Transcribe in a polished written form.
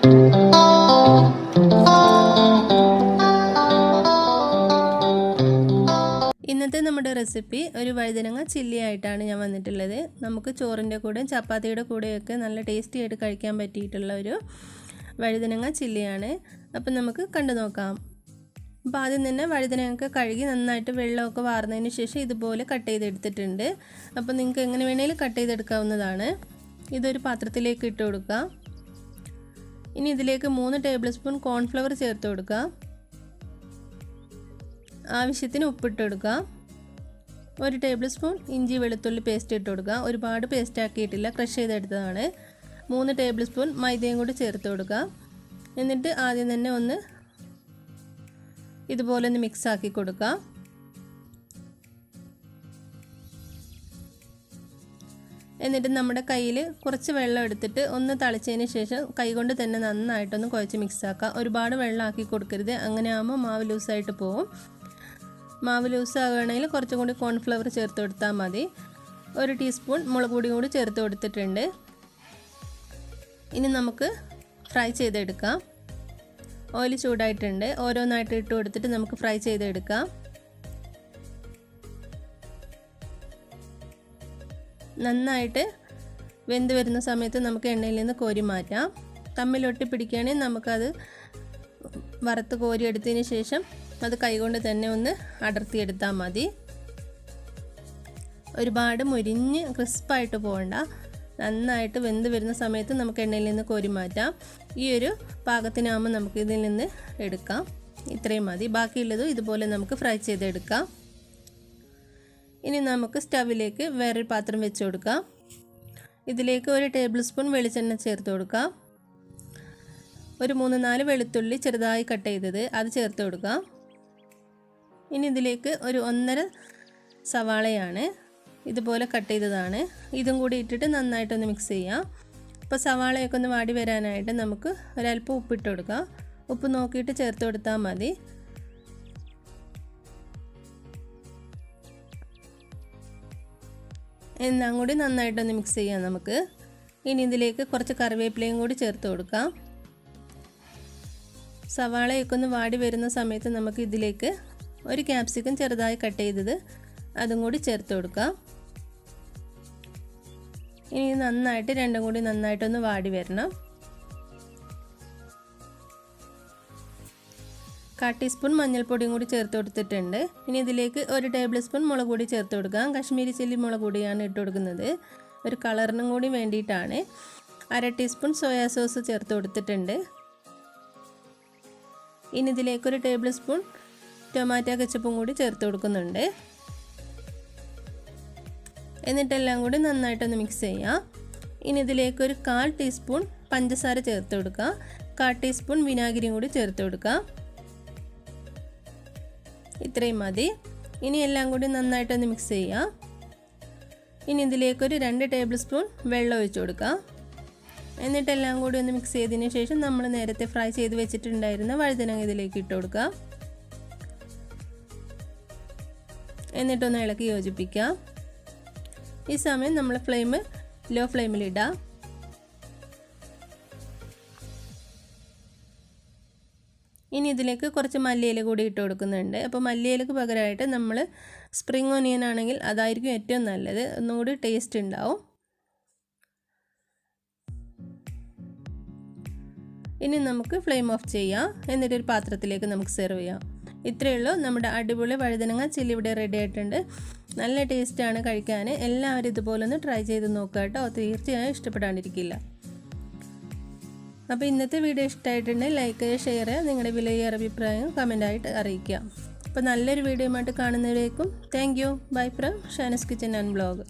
ഇന്നത്തെ നമ്മുടെ റെസിപ്പി ഒരു വഴുതനങ്ങ ചില്ലി ആയിട്ടാണ് ഞാൻ വന്നിട്ടുള്ളത്. നമുക്ക് ചോറിൻ്റെ കൂടെയും ചപ്പാത്തിയുടെ കൂടെയൊക്കെ നല്ല ടേസ്റ്റി ആയിട്ട് കഴിക്കാൻ പറ്റിയിട്ടുള്ള ഒരു വഴുതനങ്ങ ചില്ലിയാണ്. അപ്പം നമുക്ക് കണ്ടു നോക്കാം. അപ്പോൾ ആദ്യം തന്നെ വഴുതനങ്ങ കഴുകി നന്നായിട്ട് വെള്ളമൊക്കെ വാർന്നതിന് ശേഷം ഇതുപോലെ കട്ട് ചെയ്തെടുത്തിട്ടുണ്ട്. അപ്പോൾ നിങ്ങൾക്ക് എങ്ങനെ വേണേലും കട്ട് ചെയ്തെടുക്കാവുന്നതാണ്. ഇതൊരു പാത്രത്തിലേക്ക് ഇട്ട് കൊടുക്കുക. ഇനി ഇതിലേക്ക് 3 ടേബിൾ സ്പൂൺ കോൺഫ്ലവർ ചേർത്ത് കൊടുക്കുക. ആവശ്യത്തിന് ഉപ്പിട്ട് കൊടുക്കുക. 1 ടേബിൾ സ്പൂൺ ഇഞ്ചി വെളുത്തുള്ളി പേസ്റ്റ് ഇട്ട് കൊടുക്കുക. ഒരുപാട് പേസ്റ്റ് ആക്കിയിട്ടില്ല, ക്രഷ് ചെയ്തെടുത്തതാണ്. 3 ടേബിൾ സ്പൂൺ മൈദയും കൂടി ചേർത്ത് കൊടുക്കുക. എന്നിട്ട് ആദ്യം തന്നെ ഒന്ന് ഇതുപോലെ ഒന്ന് മിക്സ് ആക്കി കൊടുക്കുക. എന്നിട്ട് നമ്മുടെ കയ്യിൽ കുറച്ച് വെള്ളം എടുത്തിട്ട് ഒന്ന് തളിച്ചതിന് ശേഷം കൈകൊണ്ട് തന്നെ നന്നായിട്ടൊന്ന് കുഴച്ച് മിക്സ് ആക്കുക. ഒരുപാട് വെള്ളം ആക്കി കൊടുക്കരുത്, അങ്ങനെ ആകുമ്പോൾ മാവ് ലൂസായിട്ട് പോകും. മാവ് ലൂസ് ആകുകയാണെങ്കിൽ കുറച്ചും കൂടി കോൺഫ്ലവർ ചേർത്ത് കൊടുത്താൽ മതി. 1 ടീസ്പൂൺ മുളക് പൊടി കൂടി ചേർത്ത് കൊടുത്തിട്ടുണ്ട്. ഇനി നമുക്ക് ഫ്രൈ ചെയ്തെടുക്കാം. ഓയിൽ ചൂടായിട്ടുണ്ട്. ഓരോന്നായിട്ട് ഇട്ട് കൊടുത്തിട്ട് നമുക്ക് ഫ്രൈ ചെയ്തെടുക്കാം. നന്നായിട്ട് വെന്ത് വരുന്ന സമയത്ത് നമുക്ക് എണ്ണയിൽ നിന്ന് കോരി മാറ്റാം. തമ്മിലൊട്ടി പിടിക്കുകയാണെങ്കിൽ നമുക്കത് വറുത്ത് കോരി എടുത്തതിന് ശേഷം അത് കൈകൊണ്ട് തന്നെ ഒന്ന് അടർത്തിയെടുത്താൽ മതി. ഒരുപാട് മുരിഞ്ഞ് ക്രിസ്പായിട്ട് പോകണ്ട. നന്നായിട്ട് വെന്ത് വരുന്ന സമയത്ത് നമുക്ക് എണ്ണയിൽ നിന്ന് കോരി മാറ്റാം. ഈ ഒരു പാകത്തിനാകുമ്പോൾ നമുക്ക് ഇതിൽ നിന്ന് എടുക്കാം. ഇത്രയും മതി. ബാക്കിയുള്ളതും ഇതുപോലെ നമുക്ക് ഫ്രൈ ചെയ്തെടുക്കാം. ഇനി നമുക്ക് സ്റ്റവിലേക്ക് വേറൊരു പാത്രം വെച്ച് കൊടുക്കാം. ഇതിലേക്ക് 1 ടേബിൾ സ്പൂൺ വെളിച്ചെണ്ണ ചേർത്ത് കൊടുക്കാം. ഒരു 3-4 വെളുത്തുള്ളി ചെറുതായി കട്ട് ചെയ്തത് അത് ചേർത്ത് കൊടുക്കാം. ഇനി ഇതിലേക്ക് ഒരു 1.5 സവാളയാണ്, ഇതുപോലെ കട്ട് ചെയ്തതാണ്. ഇതും കൂടി ഇട്ടിട്ട് നന്നായിട്ടൊന്ന് മിക്സ് ചെയ്യാം. അപ്പോൾ സവാളയൊക്കെ ഒന്ന് വാടി വരാനായിട്ട് നമുക്ക് ഒരല്പം ഉപ്പിട്ട് കൊടുക്കാം. ഉപ്പ് നോക്കിയിട്ട് ചേർത്ത് കൊടുത്താൽ മതി. എല്ലാം കൂടി നന്നായിട്ടൊന്ന് മിക്സ് ചെയ്യാം നമുക്ക്. ഇനി ഇതിലേക്ക് കുറച്ച് കറിവേപ്പിലയും കൂടി ചേർത്ത് കൊടുക്കാം. സവാളയൊക്കെ ഒന്ന് വാടി വരുന്ന സമയത്ത് നമുക്ക് ഇതിലേക്ക് 1 ക്യാപ്സിക്കം ചെറുതായി കട്ട് ചെയ്തത് അതും കൂടി ചേർത്ത് കൊടുക്കാം. ഇനി നന്നായിട്ട് രണ്ടും കൂടി നന്നായിട്ടൊന്ന് വാടി വരണം. 1/4 ടീസ്പൂൺ മഞ്ഞൾപ്പൊടിയും കൂടി ചേർത്ത് കൊടുത്തിട്ടുണ്ട്. ഇനി ഇതിലേക്ക് 1 ടേബിൾ സ്പൂൺ മുളക് പൊടി ചേർത്ത് കൊടുക്കാം. കശ്മീരി ചില്ലി മുളക് പൊടിയാണ് ഇട്ട് കൊടുക്കുന്നത്, ഒരു കളറിനും കൂടി വേണ്ടിയിട്ടാണ്. 1/2 ടീസ്പൂൺ സോയാ സോസ് ചേർത്ത് കൊടുത്തിട്ടുണ്ട്. ഇനി ഇതിലേക്ക് 1 ടേബിൾ സ്പൂൺ ടൊമാറ്റോ കെച്ചപ്പും കൂടി ചേർത്ത് കൊടുക്കുന്നുണ്ട്. എന്നിട്ടെല്ലാം കൂടി നന്നായിട്ടൊന്ന് മിക്സ് ചെയ്യാം. ഇനി ഇതിലേക്ക് 1/4 ടീസ്പൂൺ പഞ്ചസാര ചേർത്ത് കൊടുക്കുക. 1/4 ടീസ്പൂൺ വിനാഗിരിയും കൂടി ചേർത്ത് കൊടുക്കുക. ഇത്രയും മതി. ഇനി എല്ലാം കൂടി നന്നായിട്ടൊന്ന് മിക്സ് ചെയ്യാം. ഇനി ഇതിലേക്ക് 2 ടേബിൾ സ്പൂൺ വെള്ളം ഒഴിച്ചു കൊടുക്കുക. എന്നിട്ടെല്ലാം കൂടി ഒന്ന് മിക്സ് ചെയ്തതിന് ശേഷം നമ്മൾ നേരത്തെ ഫ്രൈ ചെയ്ത് വെച്ചിട്ടുണ്ടായിരുന്ന വഴുതനങ്ങ ഇതിലേക്ക് ഇട്ട് കൊടുക്കുക. എന്നിട്ടൊന്ന് ഇളക്കി യോജിപ്പിക്കാം. ഈ സമയം നമ്മൾ ഫ്ലെയിം ലോ ഫ്ലെയിമിലിടാം. ഇനി ഇതിലേക്ക് കുറച്ച് മല്ലിയില കൂടി ഇട്ട് കൊടുക്കുന്നുണ്ട്. അപ്പോൾ മല്ലിയിലക്ക് പകരമായിട്ട് നമ്മൾ സ്പ്രിംഗ് ഓനിയൻ ആണെങ്കിൽ അതായിരിക്കും ഏറ്റവും നല്ലത്, ഒന്നുകൂടി ടേസ്റ്റ് ഉണ്ടാവും. ഇനി നമുക്ക് ഫ്ലെയിം ഓഫ് ചെയ്യാം. എന്നിട്ടൊരു പാത്രത്തിലേക്ക് നമുക്ക് സെർവ് ചെയ്യാം. ഇത്രയേ ഉള്ളൂ. നമ്മുടെ അടിപൊളി വഴുതനങ്ങ ചില്ലി ഇവിടെ റെഡി ആയിട്ടുണ്ട്. നല്ല ടേസ്റ്റാണ് കഴിക്കാൻ. എല്ലാവരും ഇതുപോലെ ഒന്ന് ട്രൈ ചെയ്ത് നോക്കുക കേട്ടോ. തീർച്ചയായും ഇഷ്ടപ്പെടാണ്ടിരിക്കില്ല. അപ്പോൾ ഇന്നത്തെ വീഡിയോ ഇഷ്ടമായിട്ടുണ്ടെങ്കിൽ ലൈക്ക് ചെയ്യുക, ഷെയർ ചെയ്യുക, നിങ്ങളുടെ വിലയേറിയ അഭിപ്രായം കമൻ്റായിട്ട് അറിയിക്കുക. അപ്പോൾ നല്ലൊരു വീഡിയോയുമായിട്ട് കാണുന്നവരേക്കും thank you. Bye from Shanas kitchen and blog.